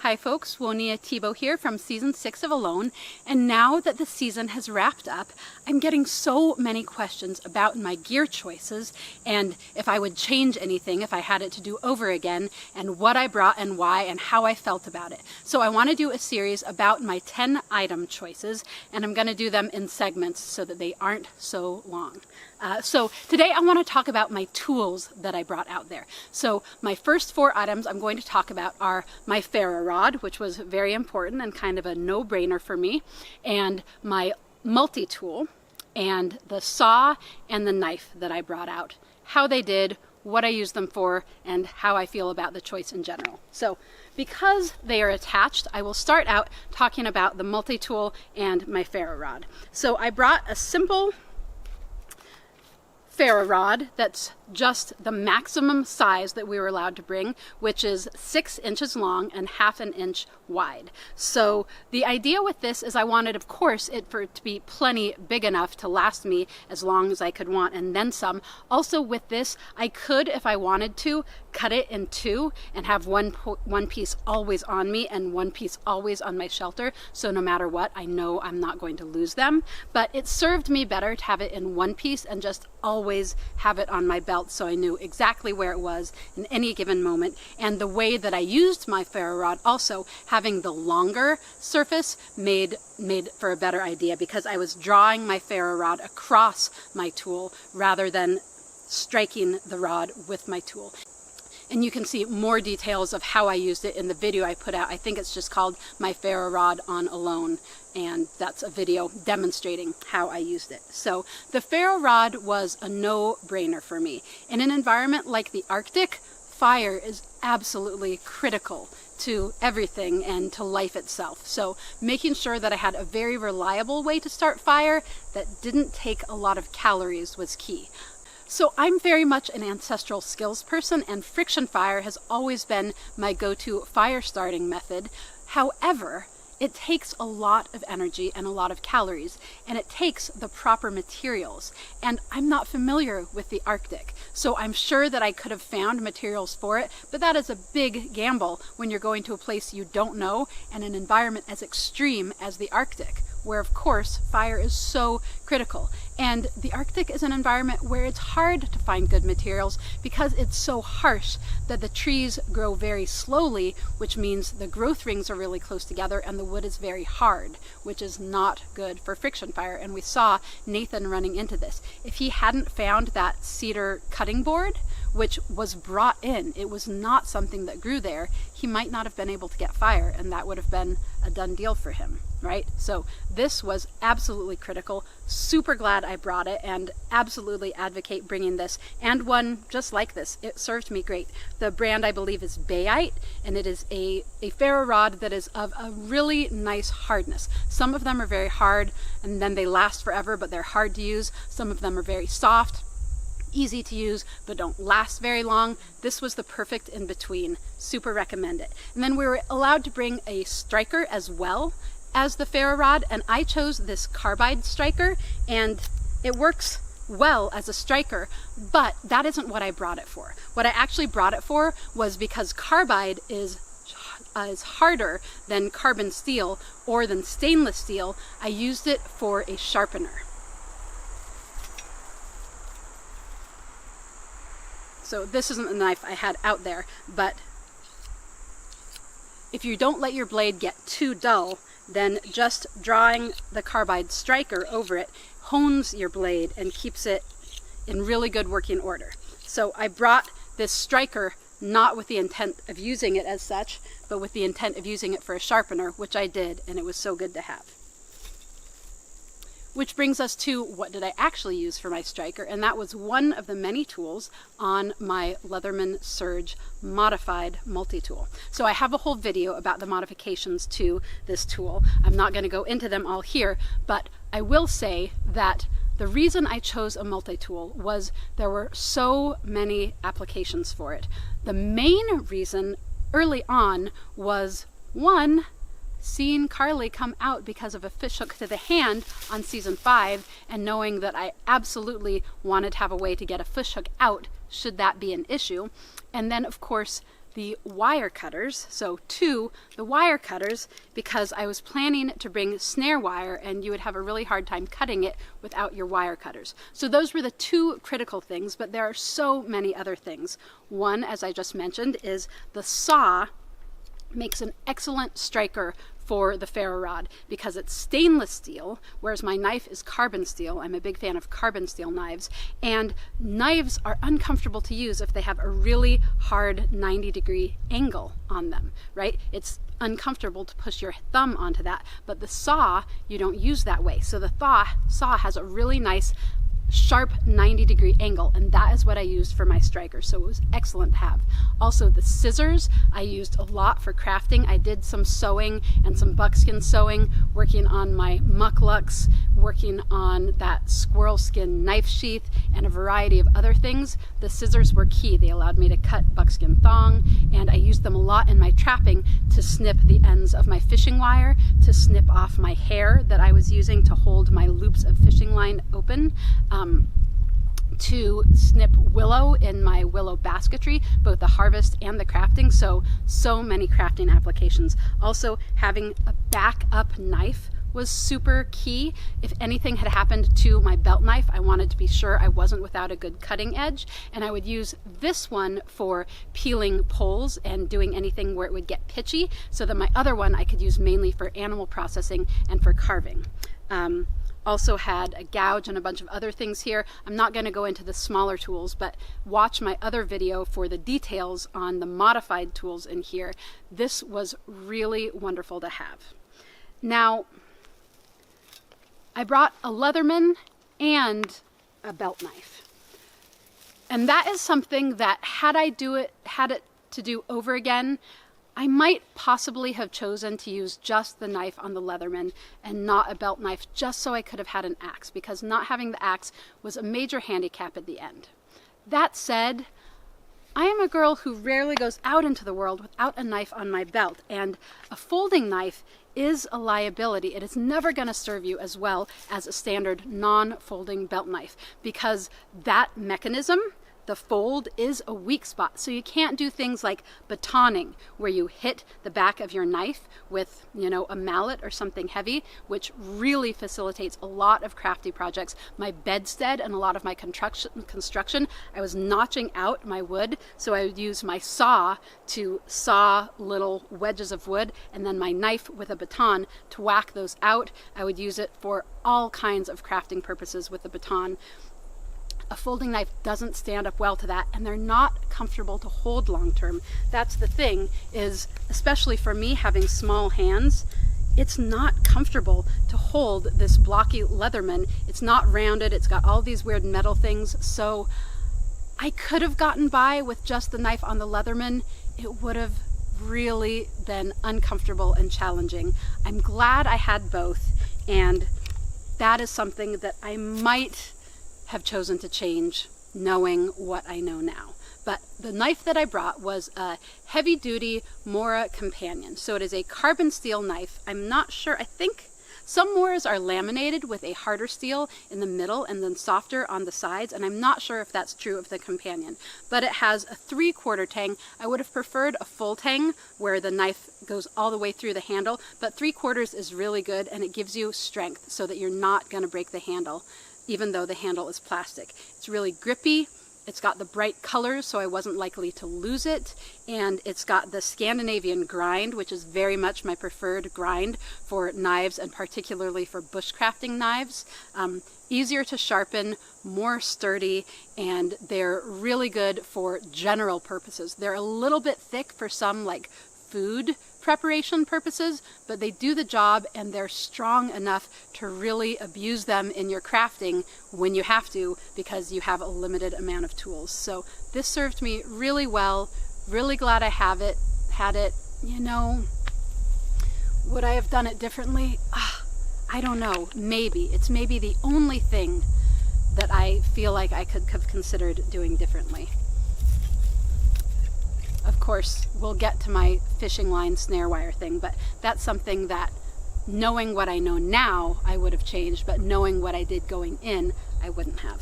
Hi folks, Woniya here from season 6 of Alone, and now that the season has wrapped up, I'm getting so many questions about my gear choices and if I would change anything if I had it to do over again, and what I brought and why and how I felt about it. So I want to do a series about my 10 item choices, and I'm going to do them in segments so that they aren't so long. So today I want to talk about my tools that I brought out there. So my first 4 items I'm going to talk about are my ferro rod, which was very important and kind of a no-brainer for me, and my multi-tool, and the saw and the knife that I brought out, how they did, what I used them for, and how I feel about the choice in general. So because they are attached, I will start out talking about the multi-tool and my ferro rod. So I brought a simple ferro rod that's just the maximum size that we were allowed to bring, which is 6 inches long and 1/2 inch wide. So the idea with this is I wanted, of course, it to be plenty big enough to last me as long as I could want, and then some. Also with this, I could, if I wanted to, cut it in 2 and have one piece always on me and one piece always on my shelter, so no matter what, I know I'm not going to lose them. But it served me better to have it in one piece and just always have it on my belt, so I knew exactly where it was in any given moment. And the way that I used my ferro rod, also having the longer surface, made for a better idea, because I was drawing my ferro rod across my tool rather than striking the rod with my tool. And you can see more details of how I used it in the video I put out. I think it's just called My Ferro Rod on Alone, and that's a video demonstrating how I used it. So the ferro rod was a no-brainer for me. In an environment like the Arctic, fire is absolutely critical to everything and to life itself. So making sure that I had a very reliable way to start fire that didn't take a lot of calories was key. So I'm very much an ancestral skills person, and friction fire has always been my go-to fire starting method. However, it takes a lot of energy and a lot of calories, and it takes the proper materials. And I'm not familiar with the Arctic, so I'm sure that I could have found materials for it, but that is a big gamble when you're going to a place you don't know and an environment as extreme as the Arctic, where of course fire is so critical. And the Arctic is an environment where it's hard to find good materials because it's so harsh that the trees grow very slowly, which means the growth rings are really close together and the wood is very hard, which is not good for friction fire. And we saw Nathan running into this. If he hadn't found that cedar cutting board, which was brought in, it was not something that grew there, he might not have been able to get fire, and that would have been a done deal for him, right? So this was absolutely critical. Super glad I brought it, and absolutely advocate bringing this, and one just like this. It served me great. The brand I believe is Bayite, and it is a ferro rod that is of a really nice hardness. Some of them are very hard and then they last forever, but they're hard to use. Some of them are very soft, easy to use, but don't last very long. This was the perfect in between. Super recommend it. And then we were allowed to bring a striker as well as the ferro rod, and I chose this carbide striker, and it works well as a striker, but that isn't what I brought it for. What I actually brought it for was because carbide is harder than carbon steel or than stainless steel. I used it for a sharpener. So this isn't the knife I had out there, but if you don't let your blade get too dull, then just drawing the carbide striker over it hones your blade and keeps it in really good working order. So I brought this striker not with the intent of using it as such, but with the intent of using it for a sharpener, which I did, and it was so good to have. Which brings us to what did I actually use for my striker, and that was one of the many tools on my Leatherman Surge modified multi-tool. So I have a whole video about the modifications to this tool. I'm not going to go into them all here, but I will say that the reason I chose a multi-tool was there were so many applications for it. The main reason early on was, one, seeing Carly come out because of a fishhook to the hand on season 5, and knowing that I absolutely wanted to have a way to get a fishhook out should that be an issue. And then of course the wire cutters. So the wire cutters, because I was planning to bring snare wire and you would have a really hard time cutting it without your wire cutters. So those were the two critical things, but there are so many other things. One, as I just mentioned, is the saw makes an excellent striker for the ferro rod because it's stainless steel, whereas my knife is carbon steel. I'm a big fan of carbon steel knives, and knives are uncomfortable to use if they have a really hard 90-degree angle on them, right? It's uncomfortable to push your thumb onto that, but the saw, you don't use that way. So the saw has a really nice sharp 90-degree angle, and that is what I used for my striker, so it was excellent to have. Also, the scissors I used a lot for crafting. I did some sewing and some buckskin sewing, working on my mucklucks, working on that squirrel skin knife sheath, and a variety of other things. The scissors were key. They allowed me to cut buckskin thong, and I used them a lot in my trapping to snip the ends of my fishing wire, to snip off my hair that I was using to hold my loops of fishing line open, to snip willow in my willow basketry, both the harvest and the crafting. So many crafting applications. Also, having a backup knife was super key. If anything had happened to my belt knife, I wanted to be sure I wasn't without a good cutting edge, and I would use this one for peeling poles and doing anything where it would get pitchy, so that my other one I could use mainly for animal processing and for carving. Also had a gouge and a bunch of other things here. I'm not going to go into the smaller tools, but watch my other video for the details on the modified tools in here. This was really wonderful to have. Now, I brought a Leatherman and a belt knife. And that is something that had it to do over again, I might possibly have chosen to use just the knife on the Leatherman and not a belt knife, just so I could have had an axe, because not having the axe was a major handicap at the end. That said, I am a girl who rarely goes out into the world without a knife on my belt, and a folding knife is a liability. It is never going to serve you as well as a standard non-folding belt knife, because that mechanism, the fold, is a weak spot. So you can't do things like batoning, where you hit the back of your knife with, a mallet or something heavy, which really facilitates a lot of crafty projects. My bedstead and a lot of my construction, I was notching out my wood, so I would use my saw to saw little wedges of wood, and then my knife with a baton to whack those out. I would use it for all kinds of crafting purposes with the baton. A folding knife doesn't stand up well to that, and they're not comfortable to hold long term. That's the thing, is especially for me having small hands, it's not comfortable to hold this blocky Leatherman. It's not rounded, it's got all these weird metal things, so I could have gotten by with just the knife on the Leatherman. It would have really been uncomfortable and challenging. I'm glad I had both, and that is something that I might have chosen to change, knowing what I know now. But the knife that I brought was a heavy-duty Mora Companion. So it is a carbon steel knife. I'm not sure, I think some Moras are laminated with a harder steel in the middle and then softer on the sides, and I'm not sure if that's true of the Companion. But it has a 3/4 tang. I would have preferred a full tang where the knife goes all the way through the handle, but 3/4 is really good, and it gives you strength so that you're not going to break the handle, even though the handle is plastic. It's really grippy. It's got the bright colors, so I wasn't likely to lose it. And it's got the Scandinavian grind, which is very much my preferred grind for knives, and particularly for bushcrafting knives. Easier to sharpen, more sturdy, and they're really good for general purposes. They're a little bit thick for some like food preparation purposes, but they do the job, and they're strong enough to really abuse them in your crafting when you have to, because you have a limited amount of tools. So this served me really well. Really glad I had it. Would I have done it differently? I don't know. Maybe. It's maybe the only thing that I feel like I could have considered doing differently. Of course, we'll get to my fishing line snare wire thing, but that's something that, knowing what I know now, I would have changed, but knowing what I did going in, I wouldn't have.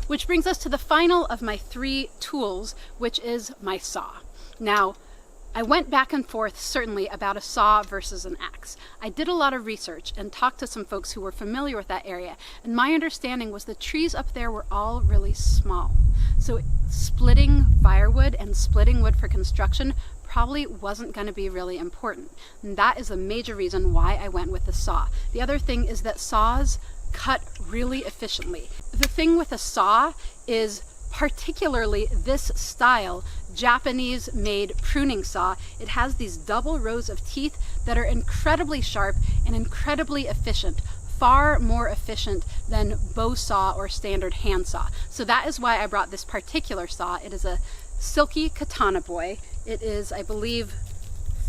Which brings us to the final of my 3 tools, which is my saw. Now, I went back and forth certainly about a saw versus an axe. I did a lot of research and talked to some folks who were familiar with that area, and my understanding was the trees up there were all really small. So splitting firewood and splitting wood for construction probably wasn't going to be really important. And that is a major reason why I went with the saw. The other thing is that saws cut really efficiently. The thing with a saw is, particularly this style, Japanese made pruning saw, it has these double rows of teeth that are incredibly sharp and incredibly efficient, far more efficient than bow saw or standard hand saw. So that is why I brought this particular saw. It is a silky katana boy. It is, I believe,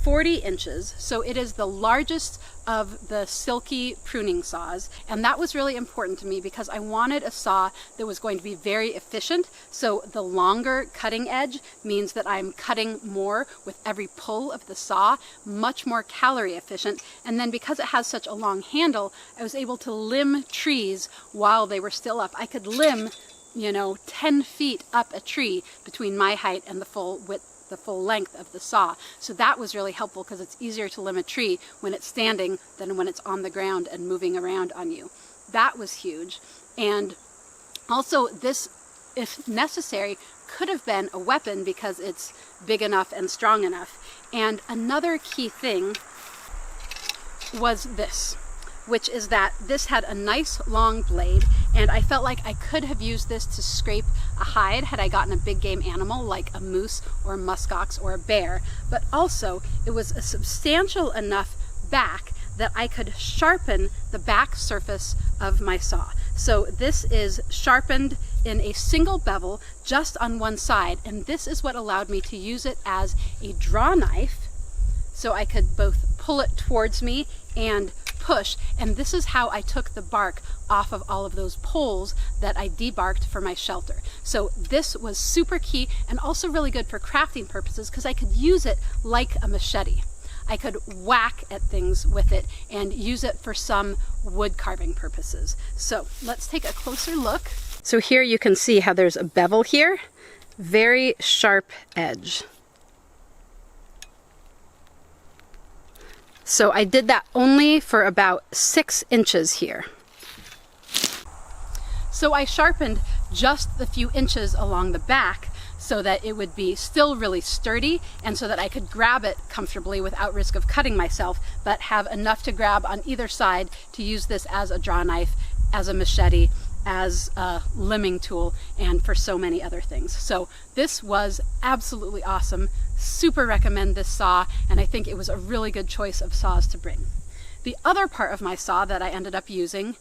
40 inches, so it is the largest of the silky pruning saws, and that was really important to me because I wanted a saw that was going to be very efficient. So the longer cutting edge means that I'm cutting more with every pull of the saw, much more calorie efficient. And then because it has such a long handle, I was able to limb trees while they were still up. I could limb, 10 feet up a tree between my height and the full width, the full length of the saw. So that was really helpful because it's easier to limb a tree when it's standing than when it's on the ground and moving around on you. That was huge. And also this, if necessary, could have been a weapon because it's big enough and strong enough. And another key thing was this, which is that this had a nice long blade, and I felt like I could have used this to scrape a hide had I gotten a big game animal like a moose or a muskox or a bear, but also it was a substantial enough back that I could sharpen the back surface of my saw. So this is sharpened in a single bevel just on one side, and this is what allowed me to use it as a draw knife, so I could both pull it towards me and push. And this is how I took the bark off of all of those poles that I debarked for my shelter. So this was super key and also really good for crafting purposes because I could use it like a machete. I could whack at things with it and use it for some wood carving purposes. So let's take a closer look. So here you can see how there's a bevel here, very sharp edge. So I did that only for about 6 inches here. So I sharpened just the few inches along the back so that it would be still really sturdy and so that I could grab it comfortably without risk of cutting myself, but have enough to grab on either side to use this as a draw knife, as a machete, as a limbing tool, and for so many other things. So this was absolutely awesome. Super recommend this saw, and I think it was a really good choice of saws to bring. The other part of my saw that I ended up using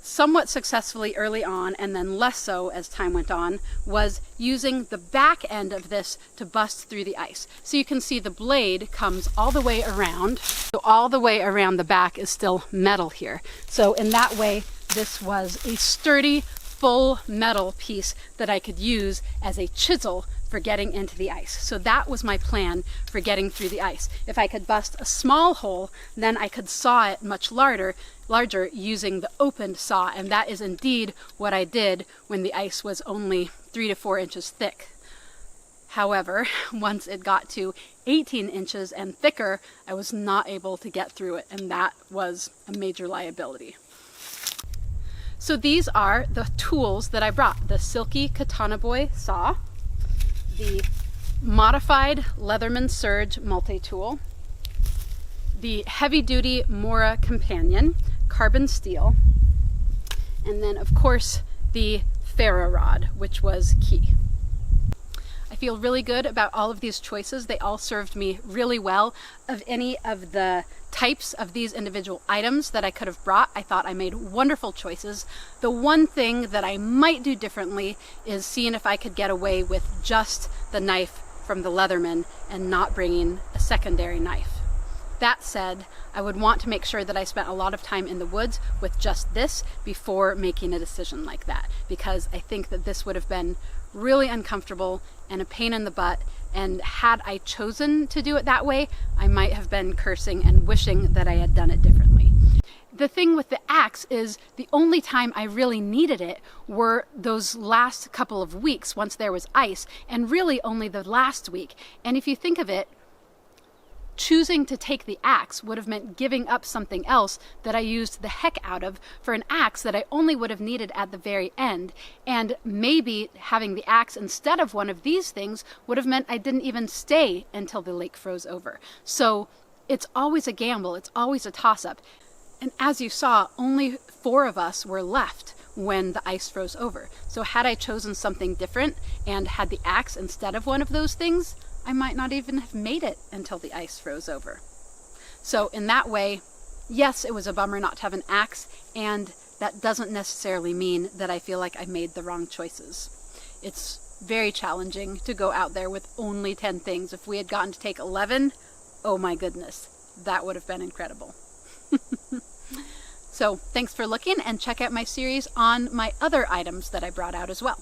somewhat successfully early on and then less so as time went on was using the back end of this to bust through the ice. So you can see the blade comes all the way around. So all the way around the back is still metal here. So in that way, this was a sturdy, full metal piece that I could use as a chisel for getting into the ice. So that was my plan for getting through the ice. If I could bust a small hole, then I could saw it much larger using the opened saw, and that is indeed what I did when the ice was only 3 to 4 inches thick. However, once it got to 18 inches and thicker, I was not able to get through it, and that was a major liability. So these are the tools that I brought: the Silky Katana Boy saw, the modified Leatherman Surge multi-tool, the heavy-duty Mora Companion carbon steel, and then of course the ferro rod, which was key. I feel really good about all of these choices. They all served me really well. Of any of the types of these individual items that I could have brought, I thought I made wonderful choices. The one thing that I might do differently is seeing if I could get away with just the knife from the Leatherman and not bringing a secondary knife. That said, I would want to make sure that I spent a lot of time in the woods with just this before making a decision like that, because I think that this would have been really uncomfortable and a pain in the butt, and had I chosen to do it that way, I might have been cursing and wishing that I had done it differently. the thing with the axe is the only time I really needed it were those last couple of weeks once there was ice, and really only the last week. And if you think of it, choosing to take the axe would have meant giving up something else that I used the heck out of for an axe that I only would have needed at the very end. And maybe having the axe instead of one of these things would have meant I didn't even stay until the lake froze over. So it's always a gamble, it's always a toss-up. And as you saw, only 4 of us were left when the ice froze over. So had I chosen something different and had the axe instead of one of those things, I might not even have made it until the ice froze over. So in that way, yes, it was a bummer not to have an axe, and that doesn't necessarily mean that I feel like I made the wrong choices. It's very challenging to go out there with only 10 things. If we had gotten to take 11, oh my goodness, that would have been incredible. So thanks for looking, and check out my series on my other items that I brought out as well.